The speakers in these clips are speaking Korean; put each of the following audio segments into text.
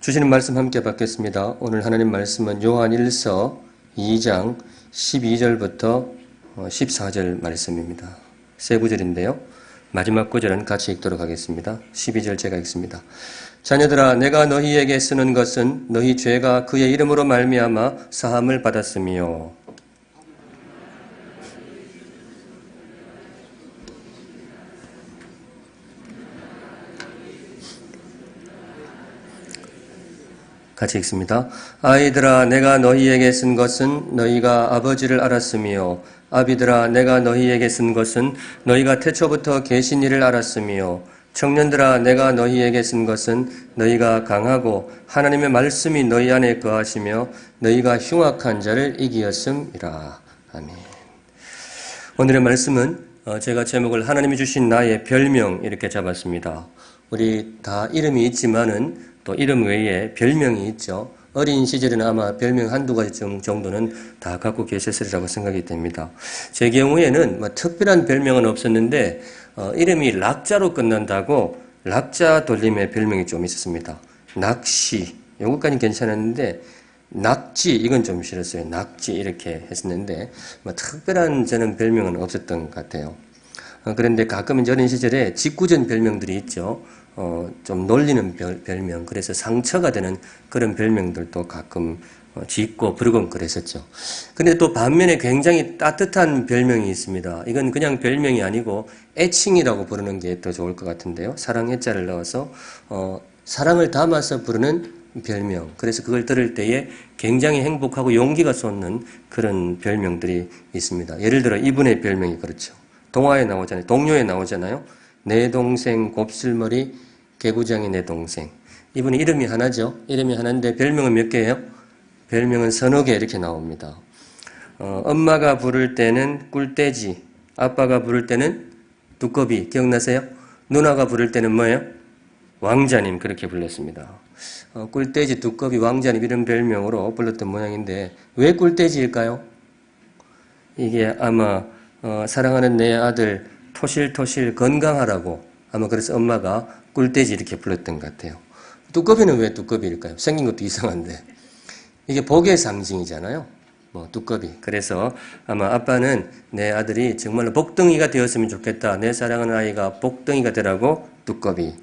주시는 말씀 함께 받겠습니다. 오늘 하나님 말씀은 요한 1서 2장 12절부터 14절 말씀입니다. 세 구절인데요. 마지막 구절은 같이 읽도록 하겠습니다. 12절 제가 읽습니다. 자녀들아, 내가 너희에게 쓰는 것은 너희 죄가 그의 이름으로 말미암아 사함을 받았으며 같이 읽습니다. 아이들아, 내가 너희에게 쓴 것은 너희가 아버지를 알았으며 아비들아, 내가 너희에게 쓴 것은 너희가 태초부터 계신 이를 알았으며 청년들아, 내가 너희에게 쓴 것은 너희가 강하고 하나님의 말씀이 너희 안에 거하시며 너희가 흉악한 자를 이기었음이라. 아멘. 오늘의 말씀은 제가 제목을 하나님이 주신 나의 별명 이렇게 잡았습니다. 우리 다 이름이 있지만은 또 이름 외에 별명이 있죠. 어린 시절에는 아마 별명 한두 가지 정도는 다 갖고 계셨으리라고 생각이 됩니다. 제 경우에는 특별한 별명은 없었는데 이름이 락자로 끝난다고 락자 돌림의 별명이 좀 있었습니다. 낙시, 요것까지는 괜찮았는데 낙지, 이건 좀 싫었어요. 낙지 이렇게 했었는데 특별한 저는 별명은 없었던 것 같아요. 그런데 가끔 어린 시절에 짓궂은 별명들이 있죠. 좀 놀리는 별명, 그래서 상처가 되는 그런 별명들도 가끔 짓고 부르고 그랬었죠. 근데 또 반면에 굉장히 따뜻한 별명이 있습니다. 이건 그냥 별명이 아니고 애칭이라고 부르는 게 더 좋을 것 같은데요. 사랑 해자를 넣어서 사랑을 담아서 부르는 별명. 그래서 그걸 들을 때에 굉장히 행복하고 용기가 솟는 그런 별명들이 있습니다. 예를 들어 이분의 별명이 그렇죠. 동화에 나오잖아요. 동요에 나오잖아요. 내 동생 곱슬머리 개구장이 내 동생. 이분이 이름이 하나죠. 이름이 하나인데 별명은 몇 개예요? 별명은 서너 개 이렇게 나옵니다. 엄마가 부를 때는 꿀돼지, 아빠가 부를 때는 두꺼비. 기억나세요? 누나가 부를 때는 뭐예요? 왕자님 그렇게 불렀습니다. 꿀돼지, 두꺼비, 왕자님 이런 별명으로 불렀던 모양인데 왜 꿀돼지일까요? 이게 아마 사랑하는 내 아들 토실토실 건강하라고 아마 그래서 엄마가 꿀돼지 이렇게 불렀던 것 같아요. 두꺼비는 왜 두꺼비일까요? 생긴 것도 이상한데 이게 복의 상징이잖아요. 두꺼비. 그래서 아마 아빠는 내 아들이 정말로 복덩이가 되었으면 좋겠다. 내 사랑하는 아이가 복덩이가 되라고 두꺼비.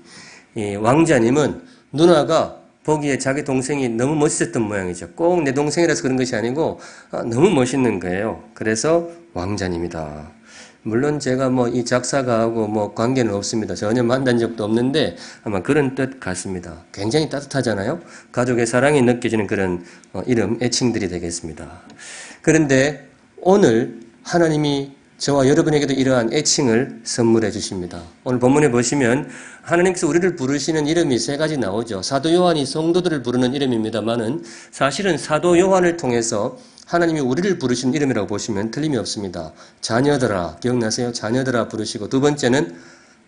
이 왕자님은 누나가 보기에 자기 동생이 너무 멋있었던 모양이죠. 꼭 내 동생이라서 그런 것이 아니고 너무 멋있는 거예요. 그래서 왕자님이다. 물론 제가 이 작사가하고 관계는 없습니다. 전혀 만난 적도 없는데 아마 그런 뜻 같습니다. 굉장히 따뜻하잖아요. 가족의 사랑이 느껴지는 그런 이름, 애칭들이 되겠습니다. 그런데 오늘 하나님이 저와 여러분에게도 이러한 애칭을 선물해 주십니다. 오늘 본문에 보시면 하나님께서 우리를 부르시는 이름이 세 가지 나오죠. 사도 요한이 성도들을 부르는 이름입니다만은 사실은 사도 요한을 통해서 하나님이 우리를 부르신 이름이라고 보시면 틀림이 없습니다. 자녀들아, 기억나세요? 자녀들아 부르시고 두 번째는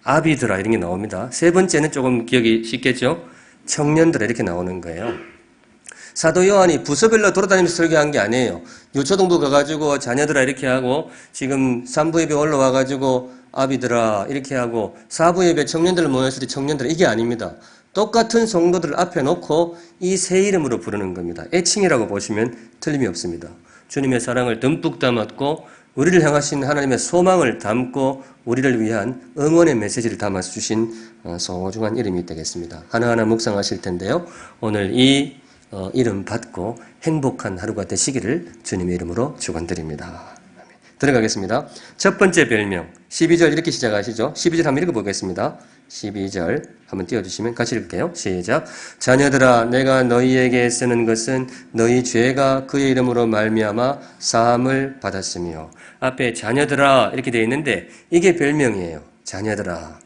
아비들아 이런 게 나옵니다. 세 번째는 조금 기억이 쉽겠죠? 청년들아 이렇게 나오는 거예요. 사도 요한이 부서별로 돌아다니면서 설교한 게 아니에요. 유초동부 가가지고 자녀들아 이렇게 하고 지금 3부 예배 올라와가지고 아비들아 이렇게 하고 4부 예배 청년들을 모였을 때 청년들아 이게 아닙니다. 똑같은 성도들을 앞에 놓고 이 새 이름으로 부르는 겁니다. 애칭이라고 보시면 틀림이 없습니다. 주님의 사랑을 듬뿍 담았고 우리를 향하신 하나님의 소망을 담고 우리를 위한 응원의 메시지를 담아서 주신 소중한 이름이 되겠습니다. 하나하나 묵상하실 텐데요. 오늘 이 이름 받고 행복한 하루가 되시기를 주님의 이름으로 축원드립니다. 들어가겠습니다. 첫 번째 별명 12절 이렇게 시작하시죠. 12절 한번 읽어보겠습니다. 12절 한번 띄워주시면 같이 읽을게요. 시작. 자녀들아, 내가 너희에게 쓰는 것은 너희 죄가 그의 이름으로 말미암아 사함을 받았으며. 앞에 자녀들아 이렇게 되어 있는데 이게 별명이에요. 자녀들아.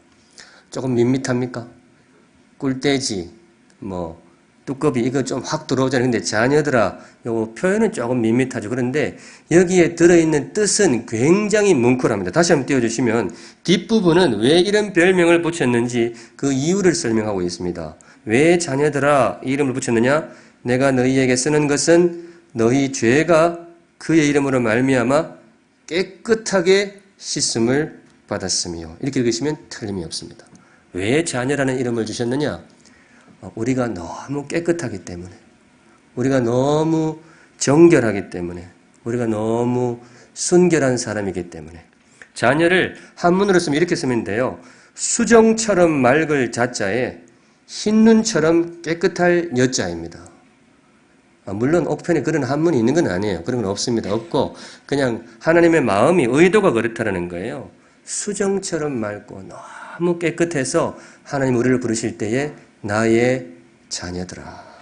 조금 밋밋합니까? 꿀돼지, 두꺼비 이거 좀 확 들어오잖아요. 근데 자녀들아 요 표현은 조금 밋밋하죠. 그런데 여기에 들어있는 뜻은 굉장히 뭉클합니다. 다시 한번 띄워주시면 뒷부분은 왜 이런 별명을 붙였는지 그 이유를 설명하고 있습니다. 왜 자녀들아 이름을 붙였느냐? 내가 너희에게 쓰는 것은 너희 죄가 그의 이름으로 말미암아 깨끗하게 씻음을 받았으며 이렇게 읽으시면 틀림이 없습니다. 왜 자녀라는 이름을 주셨느냐? 우리가 너무 깨끗하기 때문에, 우리가 너무 정결하기 때문에, 우리가 너무 순결한 사람이기 때문에. 자녀를 한문으로 쓰면 이렇게 쓰면 돼요. 수정처럼 맑을 자자에 흰눈처럼 깨끗할 여자입니다. 물론 옥편에 그런 한문이 있는 건 아니에요. 그런 건 없습니다. 없고 그냥 하나님의 마음이 의도가 그렇다는 거예요. 수정처럼 맑고 너무 깨끗해서 하나님 우리를 부르실 때에 나의 자녀들아.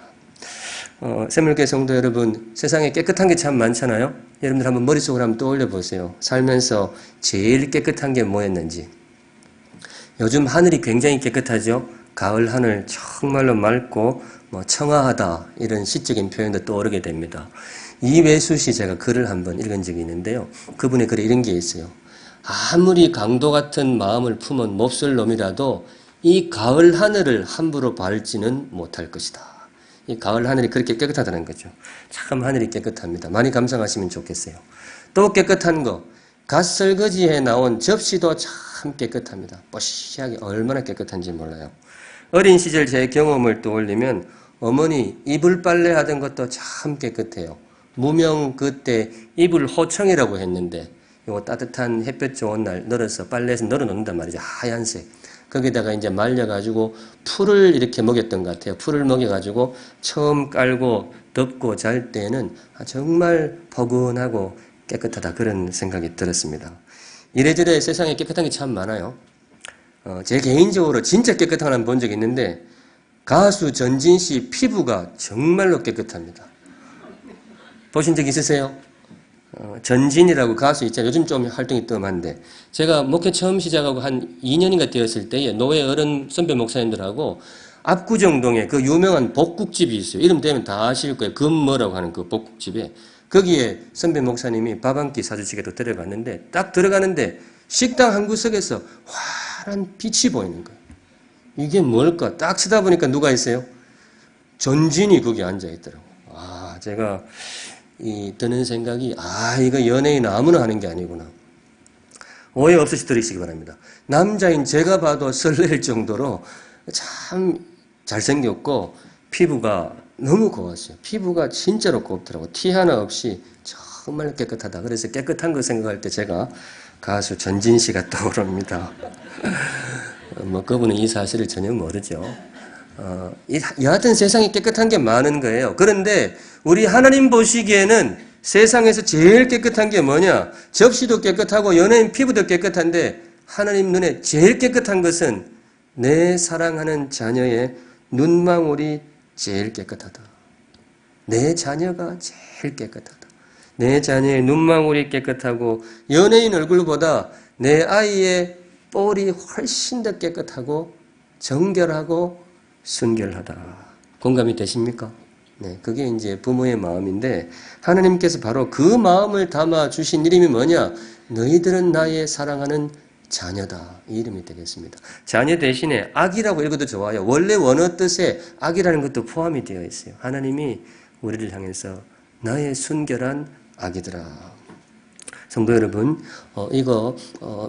샘물교회 성도 여러분, 세상에 깨끗한 게 참 많잖아요. 여러분들 한번 머릿속으로 한번 떠올려 보세요. 살면서 제일 깨끗한 게 뭐였는지. 요즘 하늘이 굉장히 깨끗하죠. 가을 하늘 정말로 맑고 청아하다 이런 시적인 표현도 떠오르게 됩니다. 이외수 씨 제가 글을 한번 읽은 적이 있는데요. 그분의 글에 이런 게 있어요. 아무리 강도 같은 마음을 품은 몹쓸 놈이라도 이 가을 하늘을 함부로 밟지는 못할 것이다. 이 가을 하늘이 그렇게 깨끗하다는 거죠. 참 하늘이 깨끗합니다. 많이 감상하시면 좋겠어요. 또 깨끗한 거, 갓설거지에 나온 접시도 참 깨끗합니다. 뽀시하게 얼마나 깨끗한지 몰라요. 어린 시절 제 경험을 떠올리면 어머니 이불 빨래 하던 것도 참 깨끗해요. 무명 그때 이불 호청이라고 했는데 요거 따뜻한 햇볕 좋은 날 널어서 빨래해서 널어 놓는단 말이죠. 하얀색. 거기다가 이제 말려가지고 풀을 이렇게 먹였던 것 같아요. 풀을 먹여가지고 처음 깔고 덮고 잘 때는 정말 포근하고 깨끗하다 그런 생각이 들었습니다. 이래저래 세상에 깨끗한 게 참 많아요. 제 개인적으로 진짜 깨끗한 걸 본 적이 있는데 가수 전진 씨 피부가 정말로 깨끗합니다. 보신 적 있으세요? 전진이라고 가수 있잖아요. 요즘 좀 활동이 뜸한데 제가 목회 처음 시작하고 한 2년인가 되었을 때에 노회 어른 선배 목사님들하고 압구정동에 그 유명한 복국집이 있어요. 이름 되면 다 아실 거예요. 금머라고 하는 그 복국집에 거기에 선배 목사님이 밥 한 끼 사주시게도 데려갔는데 딱 들어가는데 식당 한 구석에서 환한 빛이 보이는 거예요. 이게 뭘까? 딱 쳐다보니까 누가 있어요? 전진이 거기 앉아있더라고요. 제가 드는 생각이 이거 연예인 아무나 하는 게 아니구나. 오해 없으시 들으시기 바랍니다. 남자인 제가 봐도 설렐 정도로 참 잘생겼고 피부가 너무 고왔어요. 피부가 진짜로 곱더라고요. 티 하나 없이 정말 깨끗하다. 그래서 깨끗한 거 생각할 때 제가 가수 전진 씨가 떠오릅니다. 그분은 이 사실을 전혀 모르죠. 여하튼 세상에 깨끗한 게 많은 거예요. 그런데 우리 하나님 보시기에는 세상에서 제일 깨끗한 게 뭐냐? 접시도 깨끗하고 연예인 피부도 깨끗한데 하나님 눈에 제일 깨끗한 것은 내 사랑하는 자녀의 눈망울이 제일 깨끗하다. 내 자녀가 제일 깨끗하다. 내 자녀의 눈망울이 깨끗하고 연예인 얼굴보다 내 아이의 볼이 훨씬 더 깨끗하고 정결하고 순결하다. 공감이 되십니까? 네, 그게 이제 부모의 마음인데 하나님께서 바로 그 마음을 담아 주신 이름이 뭐냐? 너희들은 나의 사랑하는 자녀다. 이 이름이 되겠습니다. 자녀 대신에 아기라고 읽어도 좋아요. 원래 원어 뜻에 아기라는 것도 포함이 되어 있어요. 하나님이 우리를 향해서 나의 순결한 아기들아. 성도 여러분, 이거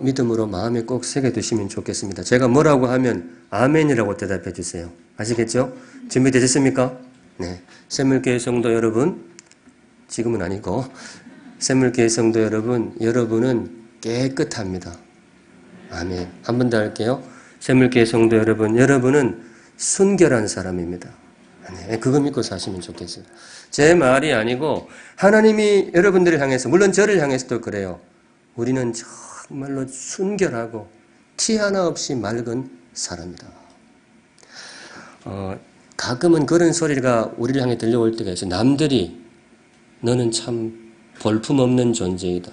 믿음으로 마음에 꼭 새겨두시면 좋겠습니다. 제가 뭐라고 하면 아멘이라고 대답해 주세요. 아시겠죠? 준비되셨습니까? 네. 샘물교회 성도 여러분, 지금은 아니고 샘물교회 성도 여러분, 여러분은 깨끗합니다. 아멘. 한 번 더 할게요. 샘물교회 성도 여러분, 여러분은 순결한 사람입니다. 네, 그거 믿고 사시면 좋겠어요. 제 말이 아니고 하나님이 여러분들을 향해서, 물론 저를 향해서도 그래요. 우리는 정말로 순결하고 티 하나 없이 맑은 사람이다. 가끔은 그런 소리가 우리를 향해 들려올 때가 있어요. 남들이 너는 참 볼품없는 존재이다.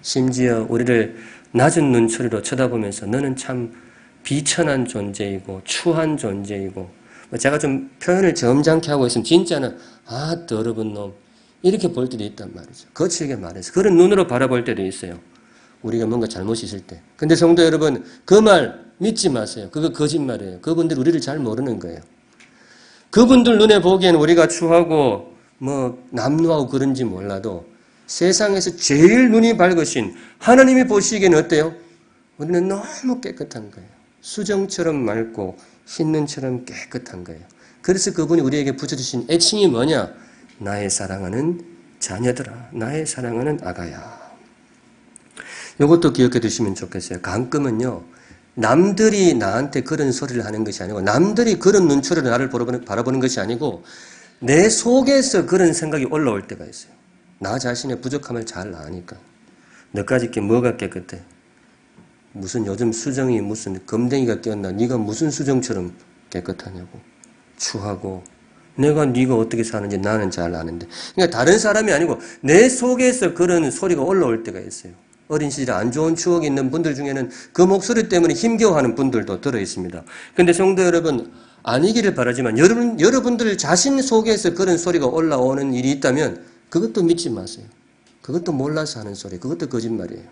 심지어 우리를 낮은 눈초리로 쳐다보면서 너는 참 비천한 존재이고 추한 존재이고, 제가 좀 표현을 점잖게 하고 있으면 진짜는 더러운 놈 이렇게 볼 때도 있단 말이죠. 거칠게 말해서 그런 눈으로 바라볼 때도 있어요. 우리가 뭔가 잘못이 있을 때. 근데 성도 여러분, 그 말 믿지 마세요. 그거 거짓말이에요. 그분들 우리를 잘 모르는 거예요. 그분들 눈에 보기에는 우리가 추하고 남루하고 그런지 몰라도 세상에서 제일 눈이 밝으신 하나님이 보시기에는 어때요? 우리는 너무 깨끗한 거예요. 수정처럼 맑고 흰 눈처럼 깨끗한 거예요. 그래서 그분이 우리에게 붙여주신 애칭이 뭐냐? 나의 사랑하는 자녀들아, 나의 사랑하는 아가야. 이것도 기억해 두시면 좋겠어요. 가끔은요, 남들이 나한테 그런 소리를 하는 것이 아니고, 남들이 그런 눈초리로 나를 바라보는 것이 아니고, 내 속에서 그런 생각이 올라올 때가 있어요. 나 자신의 부족함을 잘 아니까. 너까짓 게 뭐가 깨끗해? 무슨 요즘 수정이 무슨 검댕이가 꼈나? 네가 무슨 수정처럼 깨끗하냐고. 추하고. 내가 네가 어떻게 사는지 나는 잘 아는데. 그러니까 다른 사람이 아니고 내 속에서 그런 소리가 올라올 때가 있어요. 어린 시절에 안 좋은 추억이 있는 분들 중에는 그 목소리 때문에 힘겨워하는 분들도 들어 있습니다. 그런데 성도 여러분, 아니기를 바라지만 여러분들 자신 속에서 그런 소리가 올라오는 일이 있다면 그것도 믿지 마세요. 그것도 몰라서 하는 소리, 그것도 거짓말이에요.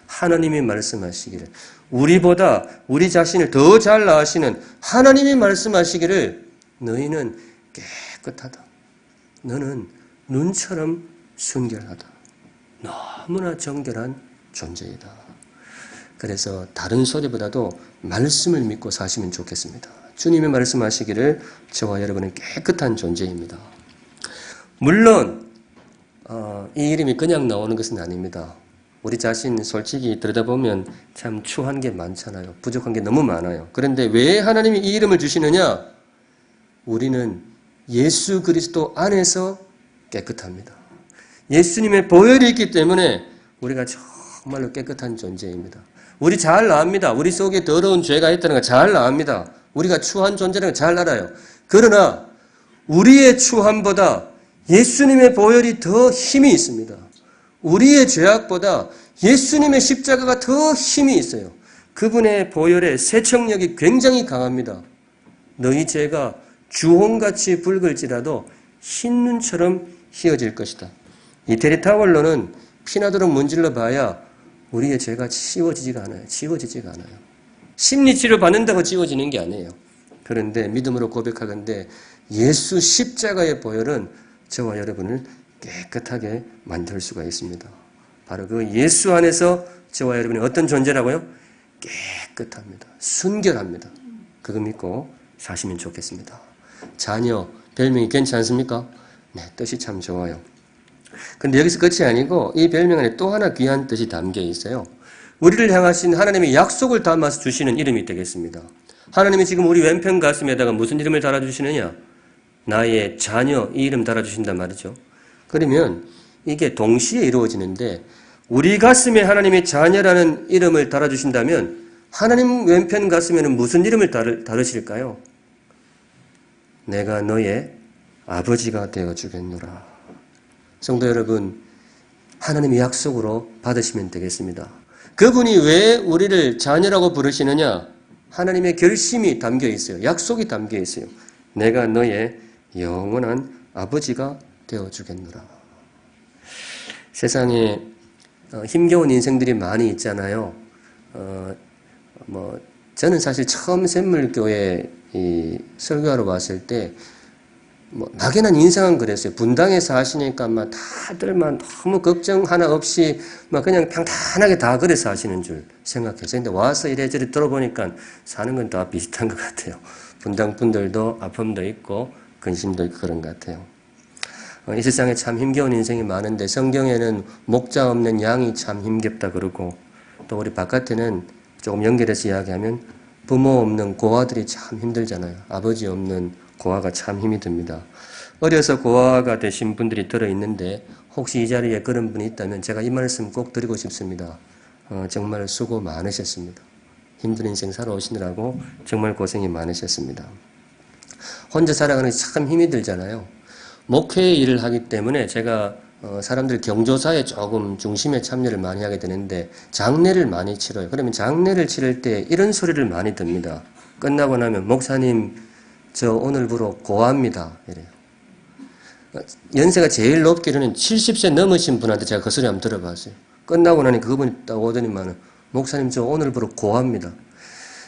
하나님이 말씀하시기를, 우리보다 우리 자신을 더 잘 아시는 하나님이 말씀하시기를 너희는 깨끗하다. 너는 눈처럼 순결하다. 너무나 정결한 존재이다. 그래서 다른 소리보다도 말씀을 믿고 사시면 좋겠습니다. 주님이 말씀하시기를 저와 여러분은 깨끗한 존재입니다. 물론 이 이름이 그냥 나오는 것은 아닙니다. 우리 자신 솔직히 들여다보면 참 추한 게 많잖아요. 부족한 게 너무 많아요. 그런데 왜 하나님이 이 이름을 주시느냐? 우리는 예수 그리스도 안에서 깨끗합니다. 예수님의 보혈이 있기 때문에 우리가 정말로 깨끗한 존재입니다. 우리 잘 압니다. 우리 속에 더러운 죄가 있다는 걸 잘 압니다. 우리가 추한 존재라는 걸 잘 알아요. 그러나 우리의 추함보다 예수님의 보혈이 더 힘이 있습니다. 우리의 죄악보다 예수님의 십자가가 더 힘이 있어요. 그분의 보혈의 세척력이 굉장히 강합니다. 너희 죄가 주홍같이 붉을지라도 흰 눈처럼 희어질 것이다. 이태리 타월로는 피나도록 문질러 봐야 우리의 죄가 지워지지가 않아요. 심리치료 받는다고 지워지는 게 아니에요. 그런데 믿음으로 고백하건대 예수 십자가의 보혈은 저와 여러분을 깨끗하게 만들 수가 있습니다. 바로 그 예수 안에서 저와 여러분이 어떤 존재라고요? 깨끗합니다. 순결합니다. 그거 믿고 사시면 좋겠습니다. 자녀, 별명이 괜찮습니까? 네, 뜻이 참 좋아요. 근데 여기서 끝이 아니고 이 별명 안에 또 하나 귀한 뜻이 담겨 있어요. 우리를 향하신 하나님의 약속을 담아서 주시는 이름이 되겠습니다. 하나님이 지금 우리 왼편 가슴에다가 무슨 이름을 달아주시느냐? 나의 자녀, 이 이름 달아주신단 말이죠. 그러면 이게 동시에 이루어지는데 우리 가슴에 하나님의 자녀라는 이름을 달아주신다면 하나님 왼편 가슴에는 무슨 이름을 달으실까요? 내가 너의 아버지가 되어주겠노라. 성도 여러분, 하나님의 약속으로 받으시면 되겠습니다. 그분이 왜 우리를 자녀라고 부르시느냐? 하나님의 결심이 담겨 있어요. 약속이 담겨 있어요. 내가 너의 영원한 아버지가 되어주겠노라. 세상에 힘겨운 인생들이 많이 있잖아요. 저는 사실 처음 샘물교회 설교하러 왔을 때 막연한 인상은 그랬어요. 분당에 사시니까 다들 너무 걱정 하나 없이 그냥 평탄하게 다 그래 사시는 줄 생각했어요. 근데 와서 이래저래 들어보니까 사는 건 다 비슷한 것 같아요. 분당 분들도 아픔도 있고 근심도 있고 그런 것 같아요. 이 세상에 참 힘겨운 인생이 많은데 성경에는 목자 없는 양이 참 힘겹다 그러고 또 우리 바깥에는 조금 연결해서 이야기하면 부모 없는 고아들이 참 힘들잖아요. 아버지 없는 고아가 참 힘이 듭니다. 어려서 고아가 되신 분들이 들어있는데 혹시 이 자리에 그런 분이 있다면 제가 이 말씀 꼭 드리고 싶습니다. 정말 수고 많으셨습니다. 힘든 인생 살아오시느라고 정말 고생이 많으셨습니다. 혼자 살아가는 게 참 힘이 들잖아요. 목회의 일을 하기 때문에 제가 사람들 경조사에 조금 중심에 참여를 많이 하게 되는데 장례를 많이 치러요. 그러면 장례를 치를 때 이런 소리를 많이 듭니다. 끝나고 나면 목사님 저 오늘부로 고아입니다. 이래요. 연세가 제일 높기로는 70세 넘으신 분한테 제가 그 소리 한번 들어봤어요. 끝나고 나니 그분이 딱 오더니만 목사님 저 오늘부로 고아입니다.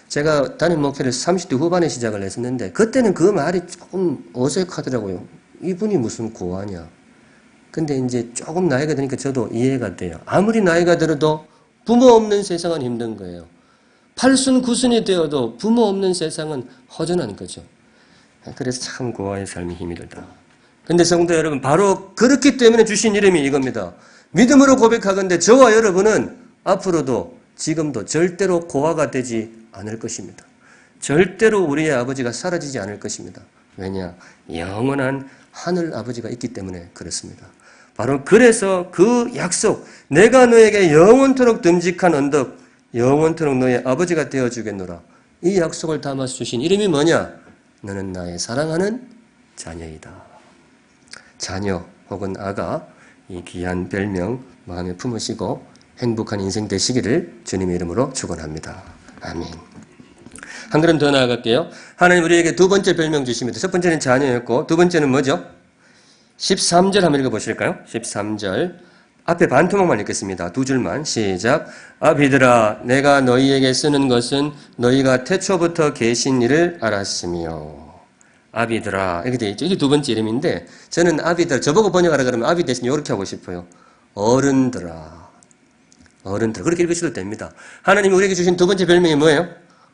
제가 담임 목회를 30대 후반에 시작을 했었는데 그때는 그 말이 조금 어색하더라고요. 이분이 무슨 고아냐. 근데 이제 조금 나이가 드니까 저도 이해가 돼요. 아무리 나이가 들어도 부모 없는 세상은 힘든 거예요. 8순 9순이 되어도 부모 없는 세상은 허전한 거죠. 그래서 참 고아의 삶이 힘이 들다. 근데 성도 여러분, 바로 그렇기 때문에 주신 이름이 이겁니다. 믿음으로 고백하건대 저와 여러분은 앞으로도 지금도 절대로 고아가 되지 않을 것입니다. 절대로 우리의 아버지가 사라지지 않을 것입니다. 왜냐? 영원한 하늘 아버지가 있기 때문에 그렇습니다. 바로 그래서 그 약속, 내가 너에게 영원토록 듬직한 언덕, 영원토록 너의 아버지가 되어주겠노라. 이 약속을 담아서 주신 이름이 뭐냐? 너는 나의 사랑하는 자녀이다. 자녀 혹은 아가, 이 귀한 별명 마음에 품으시고 행복한 인생 되시기를 주님의 이름으로 축원합니다. 아멘. 한 걸음 더 나아갈게요. 하나님 우리에게 두 번째 별명 주십니다. 첫 번째는 자녀였고 두 번째는 뭐죠? 13절 한번 읽어보실까요? 13절 앞에 반 토막만 읽겠습니다. 두 줄만 시작. 아비들아 내가 너희에게 쓰는 것은 너희가 태초부터 계신 이를 알았으며. 아비들아 이렇게 되어 있죠. 이게 두 번째 이름인데 저는 아비들 저보고 번역하라 그러면 아비 대신 이렇게 하고 싶어요. 어른들아. 어른들 그렇게 읽으셔도 됩니다. 하나님이 우리에게 주신 두 번째 별명이 뭐예요?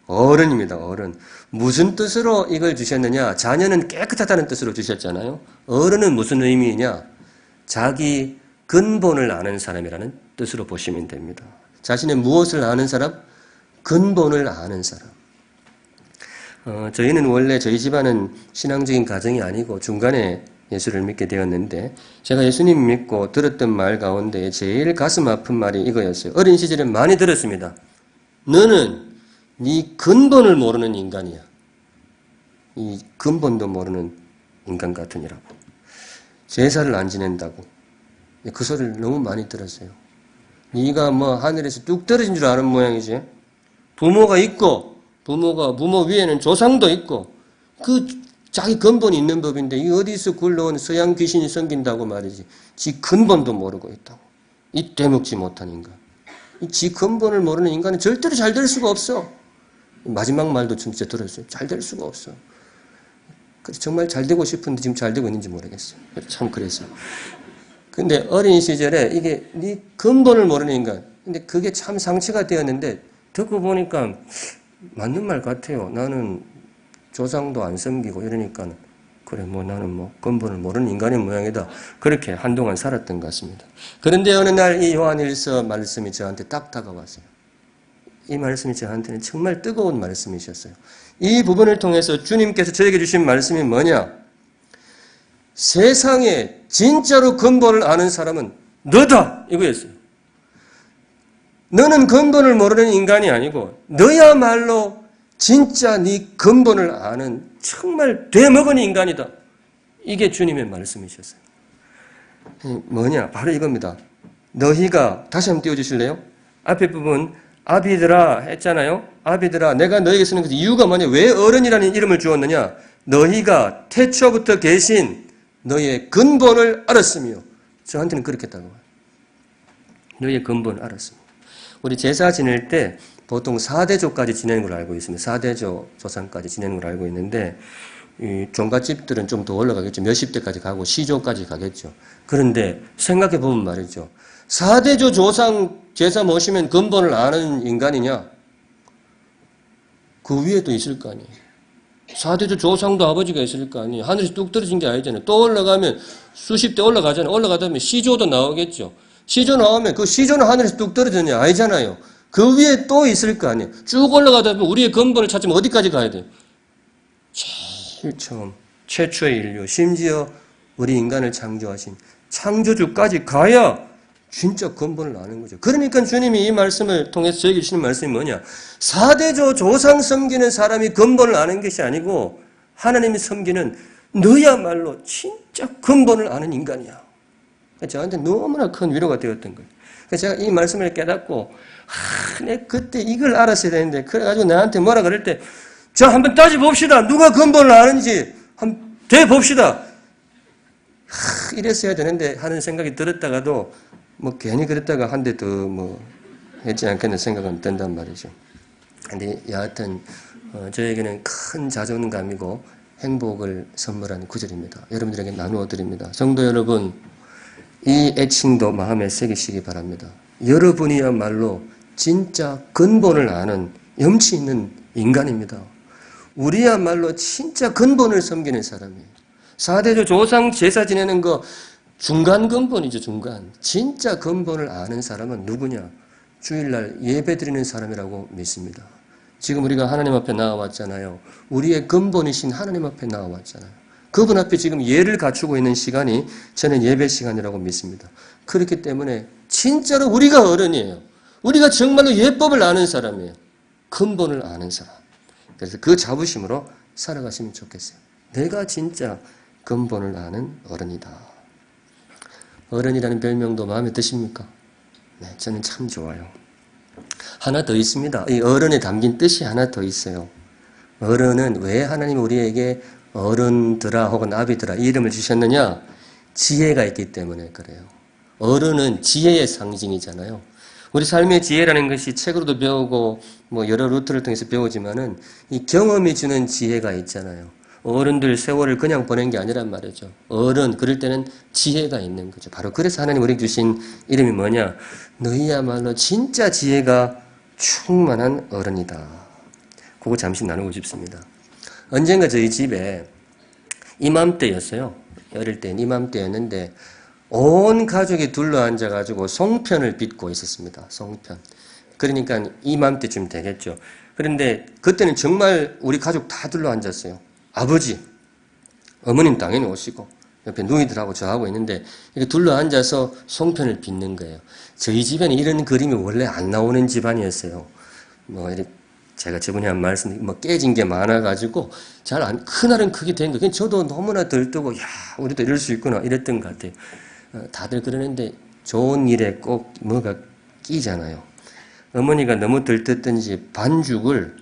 어른입니다. 어른. 무슨 뜻으로 이걸 주셨느냐? 자녀는 깨끗하다는 뜻으로 주셨잖아요. 어른은 무슨 의미이냐? 자기 근본을 아는 사람이라는 뜻으로 보시면 됩니다. 자신의 무엇을 아는 사람? 근본을 아는 사람. 저희는 원래 저희 집안은 신앙적인 가정이 아니고 중간에 예수를 믿게 되었는데 제가 예수님 믿고 들었던 말 가운데 제일 가슴 아픈 말이 이거였어요. 어린 시절에 많이 들었습니다. 너는 네 근본을 모르는 인간이야. 이 근본도 모르는 인간 같으니라고. 제사를 안 지낸다고. 그 소리를 너무 많이 들었어요. 네가 뭐 하늘에서 뚝 떨어진 줄 아는 모양이지. 부모가 있고 부모 위에는 조상도 있고 그 자기 근본이 있는 법인데 이 어디서 굴러온 서양 귀신이 섬긴다고 말이지. 지 근본도 모르고 있다고. 이 떼먹지 못한 인간. 지 근본을 모르는 인간은 절대로 잘 될 수가 없어. 마지막 말도 진짜 들었어요. 잘 될 수가 없어. 정말 잘 되고 싶은데 지금 잘 되고 있는지 모르겠어요. 참 그래서. 근데 어린 시절에 이게 네 근본을 모르는 인간. 근데 그게 참 상처가 되었는데 듣고 보니까 맞는 말 같아요. 나는 조상도 안 섬기고 이러니까 그래 뭐 나는 뭐 근본을 모르는 인간의 모양이다. 그렇게 한동안 살았던 것 같습니다. 그런데 어느 날 이 요한일서 말씀이 저한테 딱 다가왔어요. 이 말씀이 저한테는 정말 뜨거운 말씀이셨어요. 이 부분을 통해서 주님께서 저에게 주신 말씀이 뭐냐? 세상에 진짜로 근본을 아는 사람은 너다! 이거였어요. 너는 근본을 모르는 인간이 아니고 너야말로 진짜 네 근본을 아는 정말 되먹은 인간이다. 이게 주님의 말씀이셨어요. 뭐냐? 바로 이겁니다. 너희가 다시 한번 띄워주실래요? 앞에 부분 아비들아 했잖아요. 아비들아 내가 너에게 쓰는 그 이유가 뭐냐? 왜 어른이라는 이름을 주었느냐? 너희가 태초부터 계신 너희의 근본을 알았으며. 저한테는 그렇게 했다고. 너희의 근본을 알았으며. 우리 제사 지낼 때 보통 4대조까지 지내는 걸 알고 있습니다. 4대조 조상까지 지내는 걸 알고 있는데 이 종갓집들은 좀 더 올라가겠죠. 몇십 대까지 가고 시조까지 가겠죠. 그런데 생각해 보면 말이죠. 4대조 조상 제사 모시면 근본을 아는 인간이냐? 그 위에도 있을 거 아니에요. 4대조 조상도 아버지가 있을 거 아니에요. 하늘에서 뚝 떨어진 게 아니잖아요. 또 올라가면 수십 대 올라가잖아요. 올라가다 보면 시조도 나오겠죠. 시조 나오면 그 시조는 하늘에서 뚝 떨어졌냐? 아니잖아요. 그 위에 또 있을 거 아니에요. 쭉 올라가다 보면 우리의 근본을 찾으면 어디까지 가야 돼요? 제일 처음, 최초의 인류, 심지어 우리 인간을 창조하신 창조주까지 가야 진짜 근본을 아는 거죠. 그러니까 주님이 이 말씀을 통해서 저에게 주시는 말씀이 뭐냐? 4대조 조상 섬기는 사람이 근본을 아는 것이 아니고 하나님이 섬기는 너야말로 진짜 근본을 아는 인간이야. 저한테 너무나 큰 위로가 되었던 거예요. 그래서 제가 이 말씀을 깨닫고 내가 그때 이걸 알았어야 되는데 그래가지고 나한테 뭐라 그럴 때 자 한번 따져봅시다. 누가 근본을 아는지 한번 대봅시다. 이랬어야 되는데 하는 생각이 들었다가도 뭐 괜히 그랬다가 한 대 더 뭐 했지 않겠나 생각은 든단 말이죠. 근데 여하튼 저에게는 큰 자존감이고 행복을 선물하는 구절입니다. 여러분들에게 나누어 드립니다. 성도 여러분, 이 애칭도 마음에 새기시기 바랍니다. 여러분이야말로 진짜 근본을 아는 염치 있는 인간입니다. 우리야말로 진짜 근본을 섬기는 사람이에요. 4대조 조상 제사 지내는 거 중간 근본이죠, 중간. 진짜 근본을 아는 사람은 누구냐? 주일날 예배 드리는 사람이라고 믿습니다. 지금 우리가 하나님 앞에 나와왔잖아요. 우리의 근본이신 하나님 앞에 나와왔잖아요. 그분 앞에 지금 예를 갖추고 있는 시간이 저는 예배 시간이라고 믿습니다. 그렇기 때문에 진짜로 우리가 어른이에요. 우리가 정말로 예법을 아는 사람이에요. 근본을 아는 사람. 그래서 그 자부심으로 살아가시면 좋겠어요. 내가 진짜 근본을 아는 어른이다. 어른이라는 별명도 마음에 드십니까? 네, 저는 참 좋아요. 하나 더 있습니다. 이 어른에 담긴 뜻이 하나 더 있어요. 어른은 왜 하나님이 우리에게 어른들아 혹은 아비들아 이 이름을 주셨느냐? 지혜가 있기 때문에 그래요. 어른은 지혜의 상징이잖아요. 우리 삶의 지혜라는 것이 책으로도 배우고 뭐 여러 루트를 통해서 배우지만은 이 경험이 주는 지혜가 있잖아요. 어른들 세월을 그냥 보낸 게 아니란 말이죠. 어른 그럴 때는 지혜가 있는 거죠. 바로 그래서 하나님 우리에게 주신 이름이 뭐냐? 너희야말로 진짜 지혜가 충만한 어른이다. 그거 잠시 나누고 싶습니다. 언젠가 저희 집에 이맘때였어요. 어릴 땐 이맘때였는데 온 가족이 둘러앉아가지고 송편을 빚고 있었습니다. 송편. 그러니까 이맘때쯤 되겠죠. 그런데 그때는 정말 우리 가족 다 둘러앉았어요. 아버지, 어머님 당연히 오시고 옆에 누이들하고 저하고 있는데 이렇게 둘러앉아서 송편을 빚는 거예요. 저희 집에는 이런 그림이 원래 안 나오는 집안이었어요. 뭐 이렇게 제가 저번에 한 말씀, 뭐 깨진 게 많아가지고 잘 안, 그날은 크게 된 거예요. 저도 너무나 들뜨고 야 우리도 이럴 수 있구나 이랬던 것 같아요. 다들 그러는데 좋은 일에 꼭 뭐가 끼잖아요. 어머니가 너무 들떴던지 반죽을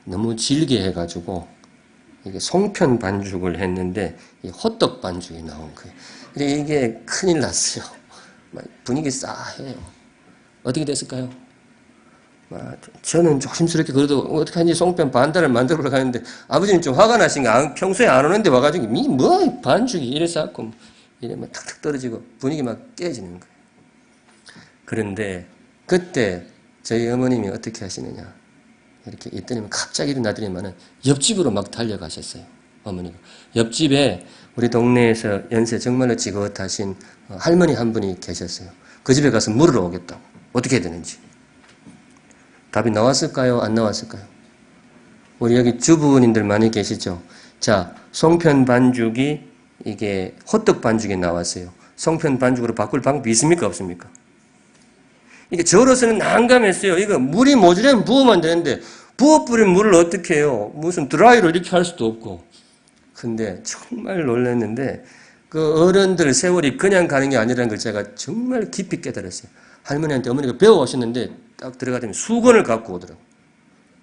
너무 질게 해가지고 이게 송편 반죽을 했는데 이 호떡 반죽이 나온 거예요. 그래서 이게 큰일 났어요. 분위기 싸해요. 어떻게 됐을까요? 저는 조심스럽게 그래도 어떻게 하는지 송편 반달을 만들어 가는데 아버지는 좀 화가 나신가 평소에 안 오는데 와가지고 뭐 반죽이 이래서 갖고 이래 막 탁탁 떨어지고 분위기 막 깨지는 거예요. 그런데 그때 저희 어머님이 어떻게 하시느냐 이렇게 있더니만 갑자기 일어나더니만은 옆집으로 막 달려가셨어요. 어머니가 옆집에 우리 동네에서 연세 정말로 지긋하신 할머니 한 분이 계셨어요. 그 집에 가서 물으러 오겠다고. 어떻게 해야 되는지. 답이 나왔을까요? 안 나왔을까요? 우리 여기 주부님들 많이 계시죠? 자, 송편 반죽이 이게 호떡 반죽이 나왔어요. 송편 반죽으로 바꿀 방법이 있습니까? 없습니까? 이게 저로서는 난감했어요. 이거 물이 모자라면 부으면 되는데 부어버린 물을 어떻게 해요? 무슨 드라이로 이렇게 할 수도 없고. 근데 정말 놀랐는데 그 어른들 세월이 그냥 가는 게 아니라는 걸 제가 정말 깊이 깨달았어요. 할머니한테 어머니가 배워오셨는데 딱 들어가더니 수건을 갖고 오더라고요.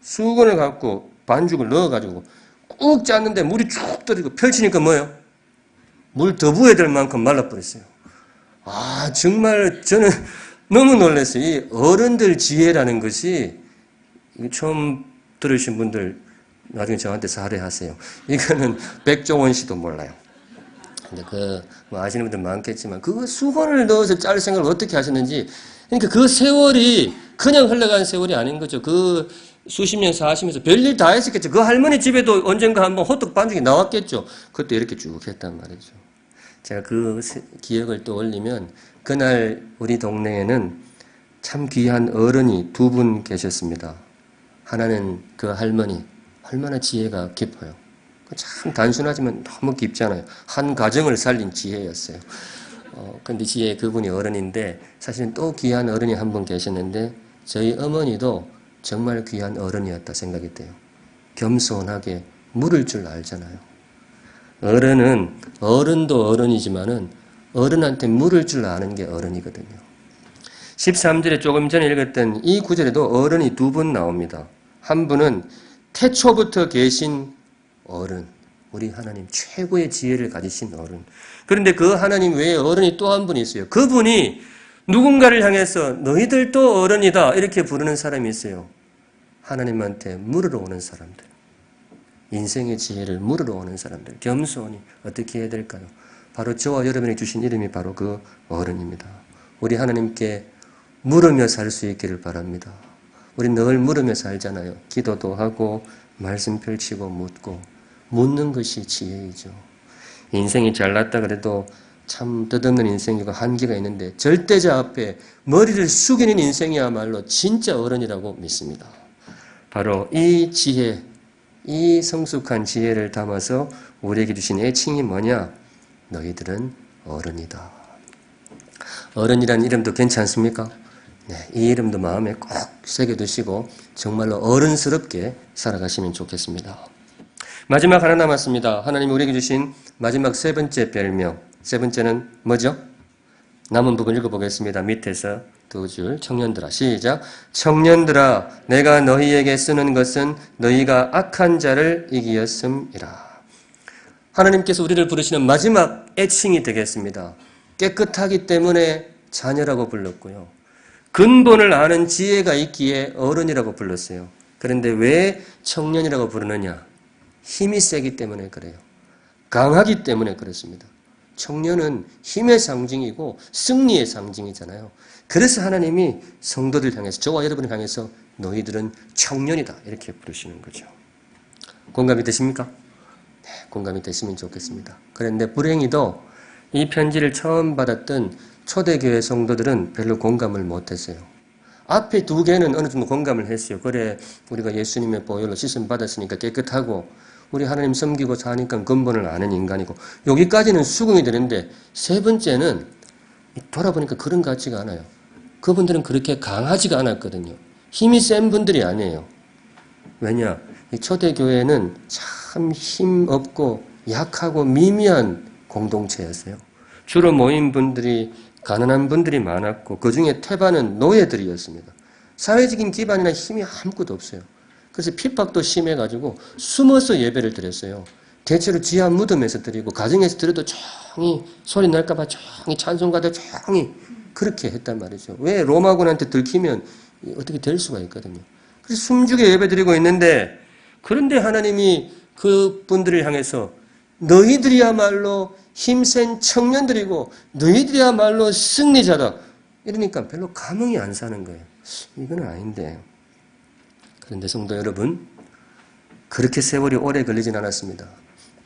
수건을 갖고 반죽을 넣어가지고 꾹 짰는데 물이 쭉 떨어지고 펼치니까 뭐예요? 물 더 부어야 될 만큼 말라버렸어요. 아 정말 저는 너무 놀랐어요. 이 어른들 지혜라는 것이 처음 들으신 분들 나중에 저한테 사례하세요. 이거는 백종원 씨도 몰라요. 근데 뭐 아시는 분들 많겠지만 그거 수건을 넣어서 짤 생각을 어떻게 하셨는지 그러니까 그 세월이 그냥 흘러간 세월이 아닌 거죠. 그 수십 년 사시면서 별일 다 했었겠죠. 그 할머니 집에도 언젠가 한번 호떡 반죽이 나왔겠죠. 그것도 이렇게 쭉 했단 말이죠. 제가 그 기억을 떠올리면 그날 우리 동네에는 참 귀한 어른이 두 분 계셨습니다. 하나는 그 할머니, 얼마나 지혜가 깊어요. 참 단순하지만 너무 깊잖아요. 한 가정을 살린 지혜였어요. 근데 지혜 그분이 어른인데 사실은 또 귀한 어른이 한 분 계셨는데 저희 어머니도 정말 귀한 어른이었다 생각이 돼요. 겸손하게 물을 줄 알잖아요. 어른은 어른도 어른이지만은 어른한테 물을 줄 아는 게 어른이거든요. 13절에 조금 전에 읽었던 이 구절에도 어른이 두 분 나옵니다. 한 분은 태초부터 계신 어른, 우리 하나님 최고의 지혜를 가지신 어른. 그런데 그 하나님 외에 어른이 또 한 분이 있어요. 그분이 누군가를 향해서 너희들도 어른이다 이렇게 부르는 사람이 있어요. 하나님한테 물으러 오는 사람들. 인생의 지혜를 물으러 오는 사람들. 겸손히 어떻게 해야 될까요? 바로 저와 여러분에게 주신 이름이 바로 그 어른입니다. 우리 하나님께 물으며 살 수 있기를 바랍니다. 우리 늘 물으며 살잖아요. 기도도 하고 말씀 펼치고 묻고 묻는 것이 지혜이죠. 인생이 잘났다 그래도 참 뜻없는 인생이고 한계가 있는데 절대자 앞에 머리를 숙이는 인생이야말로 진짜 어른이라고 믿습니다. 바로 이 지혜, 이 성숙한 지혜를 담아서 우리에게 주신 애칭이 뭐냐? 너희들은 어른이다. 어른이라는 이름도 괜찮습니까? 네, 이 이름도 마음에 꼭 새겨두시고 정말로 어른스럽게 살아가시면 좋겠습니다. 마지막 하나 남았습니다. 하나님이 우리에게 주신 마지막 세 번째 별명. 세 번째는 뭐죠? 남은 부분 읽어보겠습니다. 밑에서 두 줄. 청년들아. 시작. 청년들아, 내가 너희에게 쓰는 것은 너희가 악한 자를 이기었음이라. 하나님께서 우리를 부르시는 마지막 애칭이 되겠습니다. 깨끗하기 때문에 자녀라고 불렀고요. 근본을 아는 지혜가 있기에 어른이라고 불렀어요. 그런데 왜 청년이라고 부르느냐? 힘이 세기 때문에 그래요. 강하기 때문에 그렇습니다. 청년은 힘의 상징이고 승리의 상징이잖아요. 그래서 하나님이 성도들 향해서, 저와 여러분을 향해서 너희들은 청년이다 이렇게 부르시는 거죠. 공감이 되십니까? 네, 공감이 되시면 좋겠습니다. 그런데 불행히도 이 편지를 처음 받았던 초대교회 성도들은 별로 공감을 못했어요. 앞에 두 개는 어느 정도 공감을 했어요. 그래, 우리가 예수님의 보혈로 씻음 받았으니까 깨끗하고 우리 하나님 섬기고 사니까 근본을 아는 인간이고 여기까지는 수긍이 되는데 세 번째는 돌아보니까 그런 것 같지가 않아요. 그분들은 그렇게 강하지가 않았거든요. 힘이 센 분들이 아니에요. 왜냐? 이 초대교회는 참 힘없고 약하고 미미한 공동체였어요. 주로 모인 분들이 가난한 분들이 많았고 그 중에 태반은 노예들이었습니다. 사회적인 기반이나 힘이 아무것도 없어요. 그래서 핍박도 심해가지고 숨어서 예배를 드렸어요. 대체로 지하 무덤에서 드리고 가정에서 드려도 조용히 소리 날까봐 조용히 찬송가도 조용히 그렇게 했단 말이죠. 왜? 로마군한테 들키면 어떻게 될 수가 있거든요. 그래서 숨죽여 예배 드리고 있는데 그런데 하나님이 그분들을 향해서 너희들이야말로 힘센 청년들이고 너희들이야말로 승리자다. 이러니까 별로 감흥이 안 사는 거예요. 이건 아닌데. 그런데 성도 여러분, 그렇게 세월이 오래 걸리진 않았습니다.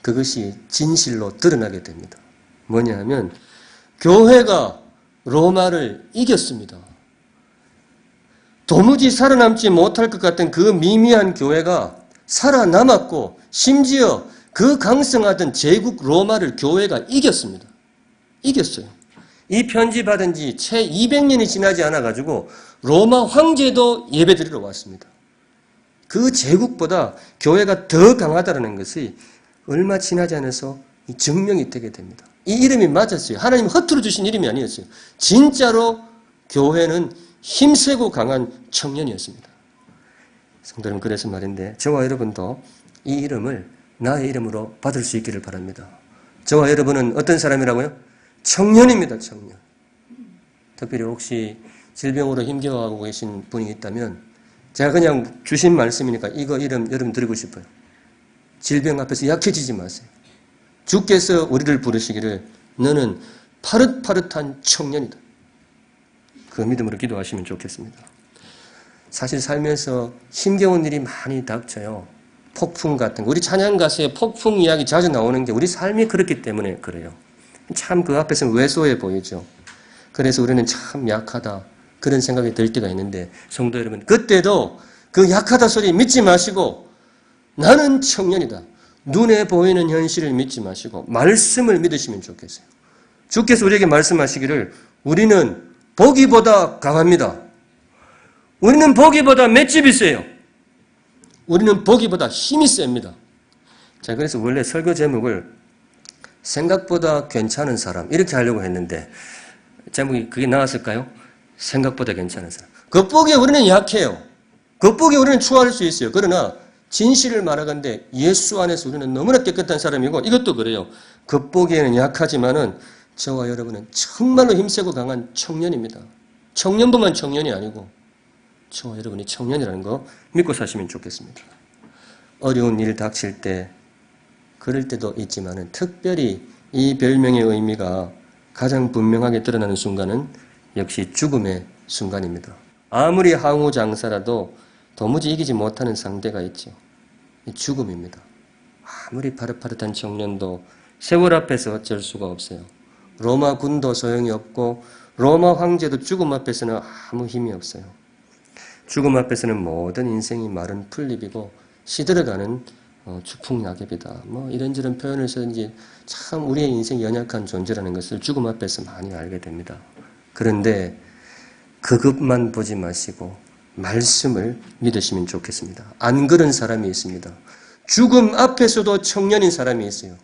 그것이 진실로 드러나게 됩니다. 뭐냐 하면 교회가 로마를 이겼습니다. 도무지 살아남지 못할 것 같은 그 미미한 교회가 살아남았고 심지어 그 강성하던 제국 로마를 교회가 이겼습니다. 이겼어요. 이 편지 받은 지 채 200년이 지나지 않아가지고 로마 황제도 예배드리러 왔습니다. 그 제국보다 교회가 더 강하다는 것이 얼마 지나지 않아서 증명이 되게 됩니다. 이 이름이 맞았어요. 하나님 허투루 주신 이름이 아니었어요. 진짜로 교회는 힘세고 강한 청년이었습니다. 성도 여러분, 그래서 말인데 저와 여러분도 이 이름을 나의 이름으로 받을 수 있기를 바랍니다. 저와 여러분은 어떤 사람이라고요? 청년입니다. 청년. 특별히 혹시 질병으로 힘겨워하고 계신 분이 있다면 제가 그냥 주신 말씀이니까 이거 이름 여러분 드리고 싶어요. 질병 앞에서 약해지지 마세요. 주께서 우리를 부르시기를 너는 파릇파릇한 청년이다. 그 믿음으로 기도하시면 좋겠습니다. 사실 살면서 힘겨운 일이 많이 닥쳐요. 폭풍 같은 거. 우리 찬양 가수의 폭풍 이야기 자주 나오는 게 우리 삶이 그렇기 때문에 그래요. 참 그 앞에서는 왜소해 보이죠. 그래서 우리는 참 약하다. 그런 생각이 들 때가 있는데 성도 여러분, 그때도 그 약하다 소리 믿지 마시고 나는 청년이다. 눈에 보이는 현실을 믿지 마시고 말씀을 믿으시면 좋겠어요. 주께서 우리에게 말씀하시기를 우리는 보기보다 강합니다. 우리는 보기보다 맷집이 세요. 우리는 보기보다 힘이 셉니다. 자, 그래서 원래 설교 제목을 생각보다 괜찮은 사람 이렇게 하려고 했는데 제목이 그게 나왔을까요? 생각보다 괜찮은 사람. 겉보기에 우리는 약해요. 겉보기에 우리는 추월할 수 있어요. 그러나 진실을 말하건대 예수 안에서 우리는 너무나 깨끗한 사람이고 이것도 그래요. 겉보기에는 약하지만은 저와 여러분은 정말로 힘세고 강한 청년입니다. 청년부만 청년이 아니고 저와 여러분이 청년이라는 거 믿고 사시면 좋겠습니다. 어려운 일 닥칠 때 그럴 때도 있지만은 특별히 이 별명의 의미가 가장 분명하게 드러나는 순간은 역시 죽음의 순간입니다. 아무리 항우장사라도 도무지 이기지 못하는 상대가 있죠. 죽음입니다. 아무리 파릇파릇한 청년도 세월 앞에서 어쩔 수가 없어요. 로마 군도 소용이 없고 로마 황제도 죽음 앞에서는 아무 힘이 없어요. 죽음 앞에서는 모든 인생이 마른 풀잎이고 시들어가는 추풍낙엽이다. 이런저런 표현을 쓰든지 참 우리의 인생이 연약한 존재라는 것을 죽음 앞에서 많이 알게 됩니다. 그런데 그것만 보지 마시고 말씀을 믿으시면 좋겠습니다. 안 그런 사람이 있습니다. 죽음 앞에서도 청년인 사람이 있어요.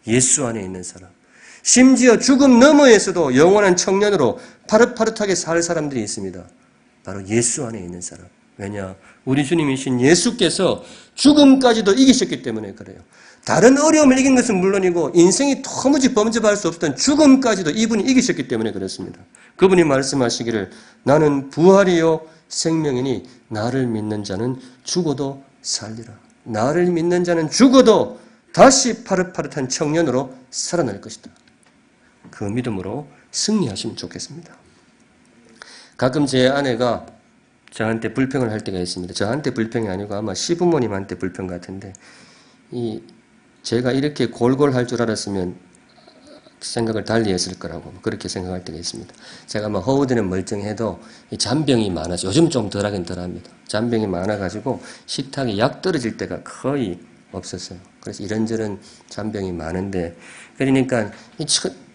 예수 안에 있는 사람. 심지어 죽음 너머에서도 영원한 청년으로 파릇파릇하게 살 사람들이 있습니다. 바로 예수 안에 있는 사람. 왜냐? 우리 주님이신 예수께서 죽음까지도 이기셨기 때문에 그래요. 다른 어려움을 이긴 것은 물론이고 인생이 도무지 범접할 수 없었던 죽음까지도 이분이 이기셨기 때문에 그렇습니다. 그분이 말씀하시기를 나는 부활이요 생명이니 나를 믿는 자는 죽어도 살리라. 나를 믿는 자는 죽어도 다시 파릇파릇한 청년으로 살아날 것이다. 그 믿음으로 승리하시면 좋겠습니다. 가끔 제 아내가 저한테 불평을 할 때가 있습니다. 저한테 불평이 아니고 아마 시부모님한테 불평 같은데 제가 이렇게 골골 할 줄 알았으면 생각을 달리 했을 거라고 그렇게 생각할 때가 있습니다. 제가 허우대는 멀쩡해도 잔병이 많아서 요즘 좀 덜하긴 덜합니다. 잔병이 많아가지고 식탁에 약 떨어질 때가 거의 없었어요. 그래서 이런저런 잔병이 많은데 그러니까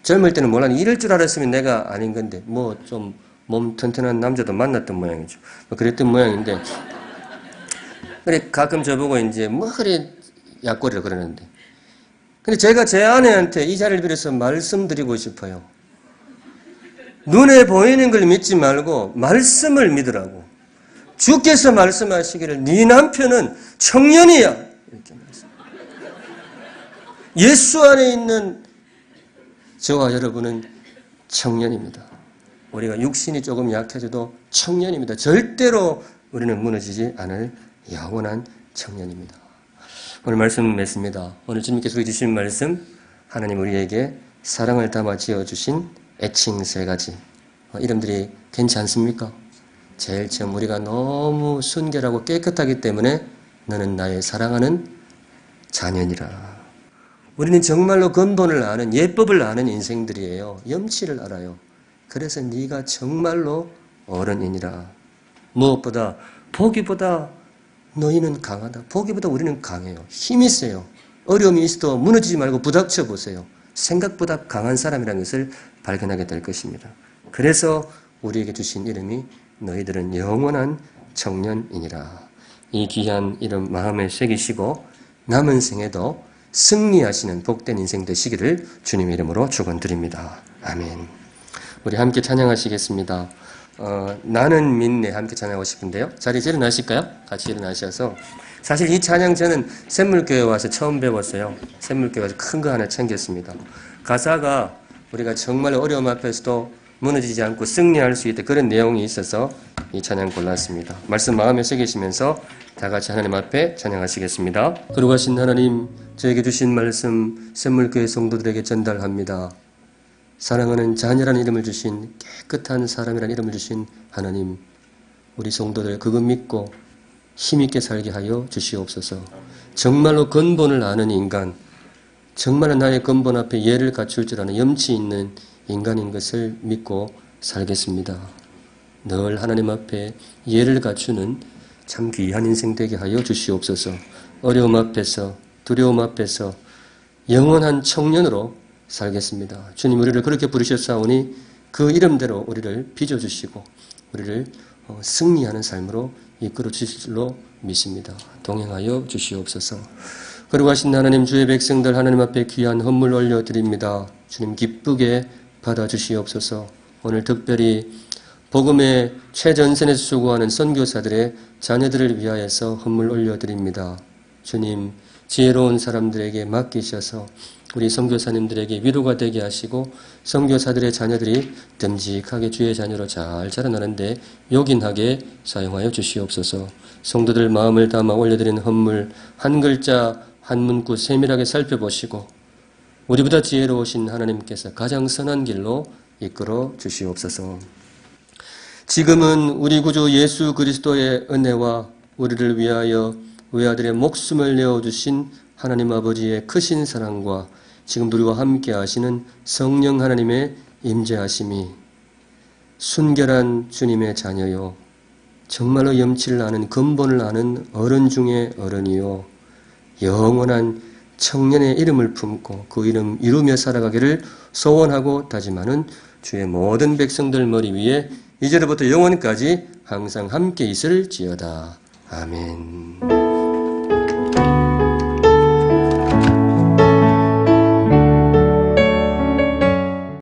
젊을 때는 몰랐는데 이럴 줄 알았으면 내가 아닌 건데 좀 몸 튼튼한 남자도 만났던 모양이죠. 그랬던 모양인데 그래 가끔 저보고 그래 약골이라 그러는데 근데 제가 제 아내한테 이 자리를 빌어서 말씀드리고 싶어요. 눈에 보이는 걸 믿지 말고 말씀을 믿으라고. 주께서 말씀하시기를 네 남편은 청년이야. 이렇게 말씀. 예수 안에 있는 저와 여러분은 청년입니다. 우리가 육신이 조금 약해져도 청년입니다. 절대로 우리는 무너지지 않을 영원한 청년입니다. 오늘 말씀 맺습니다. 오늘 주님께서 우리 주신 말씀 하나님 우리에게 사랑을 담아 지어주신 애칭 3가지 이름들이 괜찮습니까? 제일 처음 우리가 너무 순결하고 깨끗하기 때문에 너는 나의 사랑하는 자녀니라. 우리는 정말로 근본을 아는 예법을 아는 인생들이에요. 염치를 알아요. 그래서 네가 정말로 어른이니라. 무엇보다 보기보다 너희는 강하다. 보기보다 우리는 강해요. 힘이 세요. 어려움이 있어도 무너지지 말고 부닥쳐 보세요. 생각보다 강한 사람이라는 것을 발견하게 될 것입니다. 그래서 우리에게 주신 이름이 너희들은 영원한 청년이니라. 이 귀한 이름 마음에 새기시고 남은 생에도 승리하시는 복된 인생 되시기를 주님의 이름으로 축원드립니다. 아멘. 우리 함께 찬양하시겠습니다. 나는 믿네 함께 찬양하고 싶은데요. 자리에서 일어나실까요? 같이 일어나셔서 사실 이 찬양 저는 샘물교회 와서 처음 배웠어요. 샘물교회 와서 큰 거 하나 챙겼습니다. 가사가 우리가 정말 어려움 앞에서도 무너지지 않고 승리할 수 있다 그런 내용이 있어서 이 찬양 골랐습니다. 말씀 마음에 새기시면서 다 같이 하나님 앞에 찬양하시겠습니다. 거룩하신 하나님 저에게 주신 말씀 샘물교회 성도들에게 전달합니다. 사랑하는 자녀라는 이름을 주신 깨끗한 사람이라는 이름을 주신 하나님 우리 성도들 그거 믿고 힘있게 살게 하여 주시옵소서. 정말로 근본을 아는 인간 정말로 나의 근본 앞에 예를 갖출 줄 아는 염치 있는 인간인 것을 믿고 살겠습니다. 늘 하나님 앞에 예를 갖추는 참 귀한 인생 되게 하여 주시옵소서. 어려움 앞에서 두려움 앞에서 영원한 청년으로 살겠습니다. 주님 우리를 그렇게 부르셨사오니 그 이름대로 우리를 빚어주시고 우리를 승리하는 삶으로 이끌어 주실 줄로 믿습니다. 동행하여 주시옵소서. 거룩하신 하나님 주의 백성들 하나님 앞에 귀한 헌물 올려드립니다. 주님 기쁘게 받아주시옵소서. 오늘 특별히 복음의 최전선에서 수고하는 선교사들의 자녀들을 위하여서 헌물 올려드립니다. 주님 지혜로운 사람들에게 맡기셔서 우리 선교사님들에게 위로가 되게 하시고 선교사들의 자녀들이 듬직하게 주의 자녀로 잘 자라나는데 요긴하게 사용하여 주시옵소서. 성도들 마음을 담아 올려드리는 헌물 한 글자 한 문구 세밀하게 살펴보시고 우리보다 지혜로우신 하나님께서 가장 선한 길로 이끌어 주시옵소서. 지금은 우리 구주 예수 그리스도의 은혜와 우리를 위하여 외아들의 목숨을 내어주신 하나님 아버지의 크신 사랑과 지금 우리와 함께 하시는 성령 하나님의 임재하심이 순결한 주님의 자녀요, 정말로 염치를 아는 근본을 아는 어른 중에 어른이요, 영원한 청년의 이름을 품고 그 이름 이루며 살아가기를 소원하고 다짐하는 주의 모든 백성들 머리 위에 이제로부터 영원까지 항상 함께 있을지어다. 아멘.